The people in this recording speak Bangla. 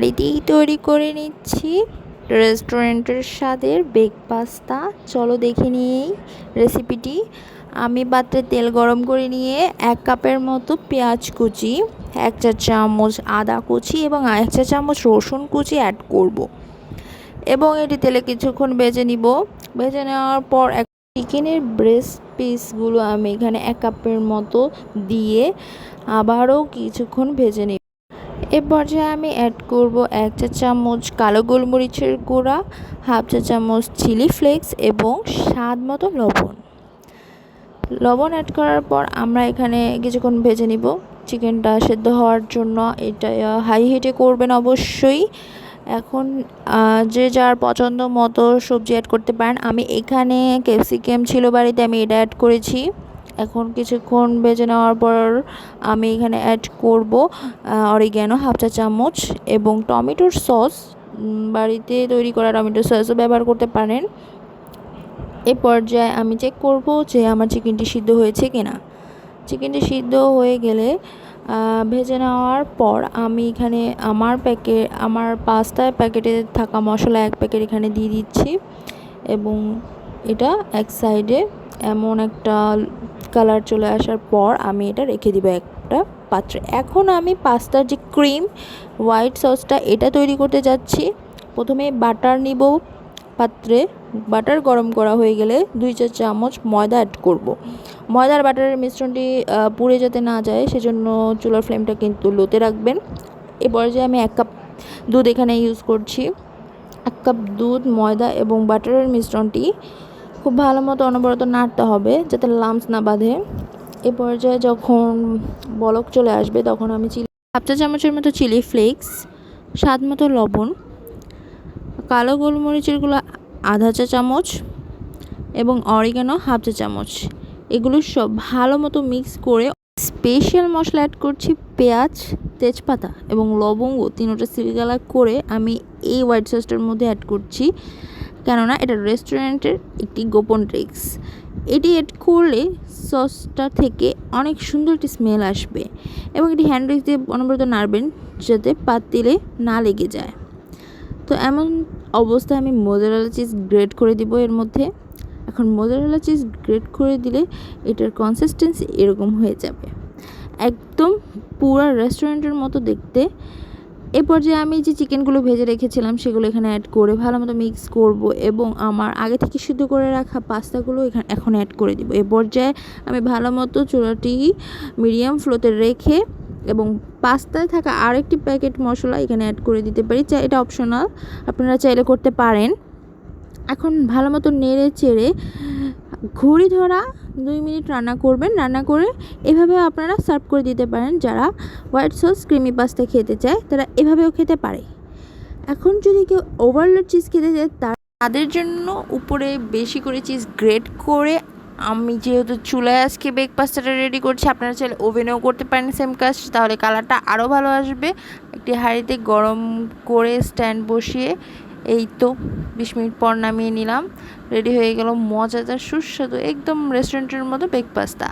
বাড়িতেই তৈরি করে নিচ্ছি রেস্টুরেন্টের স্বাদের বেক পাস্তা। চলো দেখে নিয়েই রেসিপিটি। আমি পাত্রে তেল গরম করে নিয়ে 1 কাপের মতো পেঁয়াজ কুচি, 1 চা চামচ আদা কুচি এবং 1 চা চামচ রসুন কুচি অ্যাড করব এবং এটি তেলে কিছুক্ষণ ভেজে নিব। ভেজে নেওয়ার পর চিকেনের ব্রেস্ট পিসগুলো আমি এখানে 1 কাপের মতো দিয়ে আবারও কিছুক্ষণ ভেজে নিব। এ পর্যায়ে আমি অ্যাড করব 1 চা চামচ কালো গোলমরিচের গুঁড়া, 1/2 চা চামচ চিলি ফ্লেক্স এবং স্বাদ মতো লবণ অ্যাড করার পর আমরা এখানে কিছুক্ষণ ভেজে নিব চিকেনটা সেদ্ধ হওয়ার জন্য। এটা হাই হিটে করবেন অবশ্যই। এখন যে যার পছন্দ মতো সবজি অ্যাড করতে পারেন। আমি এখানে ক্যাপসিকাম ছিল বাড়িতে, আমি এটা অ্যাড করেছি। এখন কিছুক্ষণ ভেজে নেওয়ার পর আমি এখানে অ্যাড করব অরিগ্যানো 1/2 চা চামচ এবং টমেটোর সস, বাড়িতে তৈরি করা টমেটোর সসও ব্যবহার করতে পারেন। এ পর্যায়ে আমি চেক করব যে আমার চিকেনটি সিদ্ধ হয়েছে কিনা। চিকেনটি সিদ্ধ হয়ে গেলে ভেজে নেওয়ার পর আমি এখানে আমার পাস্তার প্যাকেটে থাকা মশলা 1 প্যাকেট এখানে দিয়ে দিচ্ছি এবং এটা এক সাইডে এমন একটা কালার চলে আসার পর আমি এটা রেখে দিব একটা পাত্রে। এখন আমি পাস্তার যে ক্রিম হোয়াইট সসটা এটা তৈরি করতে যাচ্ছি। প্রথমে বাটার নিব পাত্রে। বাটার গরম করা হয়ে গেলে 2 চা চামচ ময়দা অ্যাড করব। ময়দার বাটারের মিশ্রণটি পুড়ে যাতে না যায় সেজন্য চুলার ফ্লেমটা কিন্তু লোতে রাখবেন। এ পর্যায়ে আমি 1 কাপ দুধ এখানে ইউজ করছি। 1 কাপ দুধ, ময়দা এবং বাটারের মিশ্রণটি খুব ভালো মতো অনবরত নাড়তে হবে যাতে লাম্পস না বাঁধে। এ পর্যায়ে যখন বলক চলে আসবে তখন আমি 1/2 চা চামচের মতো চিলি ফ্লেক্স, স্বাদ মতো লবণ, কালো গোলমরিচের গুঁড়া 1/2 চা চামচ এবং অরিগ্যানো 1/2 চা চামচ, এগুলো সব ভালো মতো মিক্স করে স্পেশাল মশলা অ্যাড করছি। পেঁয়াজ, তেজপাতা এবং লবঙ্গ তিনটা সিলগালা করে আমি এই হোয়াইট সসটার মধ্যে অ্যাড করছি, কেননা এটা রেস্টুরেন্টের একটি গোপন ট্রিক্স। এটি অ্যাড করলে সসটা থেকে অনেক সুন্দর একটি স্মেল আসবে এবং এটি হ্যান্ড উইক্স দিয়ে অনবরত নাড়বেন যাতে পাতিলে না লেগে যায়। তো এমন অবস্থায় আমি মোজারেলা চিজ গ্রেট করে দিব এর মধ্যে। এখন মোজারেলা চিজ গ্রেট করে দিলে এটার কনসিস্টেন্সি এরকম হয়ে যাবে, একদম পুরো রেস্টুরেন্টের মতো দেখতে। এ পর্যায়ে আমি যে চিকেনগুলো ভেজে রেখেছিলাম সেগুলো এখানে অ্যাড করে ভালো মতো মিক্স করব এবং আমার আগে থেকে সিদ্ধ করে রাখা পাস্তাগুলো এখন অ্যাড করে দিব। এ পর্যায়ে আমি ভালো মতো চুলাটি মিডিয়াম ফ্লোতে রেখে এবং পাস্তায় থাকা আরেকটি প্যাকেট মশলা এখানে অ্যাড করে দিতে পারি। এটা অপশনাল, আপনারা চাইলে করতে পারেন। এখন ভালো মতো নেড়ে চেড়ে ঘড়ি ধরা 2 মিনিট রান্না করবেন। রান্না করে এভাবে আপনারা সার্ভ করে দিতে পারেন। যারা হোয়াইট সস ক্রিমি পাস্তা খেতে চায় তারা এভাবেও খেতে পারে। এখন যদি কেউ ওভারলোড চিজ খেতে চায় তাদের জন্য উপরে বেশি করে চিজ গ্রেট করে, আমি যেহেতু চুলায় আজকে বেক পাস্তাটা রেডি করছি, আপনারা চাইলে ওভেনেও করতে পারেন সেম কাজ, তাহলে কালারটা আরও ভালো আসবে। একটি হাঁড়িতে গরম করে স্ট্যান্ড বসিয়ে এই তো 20 মিনিট পর নামিয়ে নিলাম। রেডি হয়ে গেল মজাদার সুস্বাদু একদম রেস্টুরেন্টের মতো বেক পাস্তা।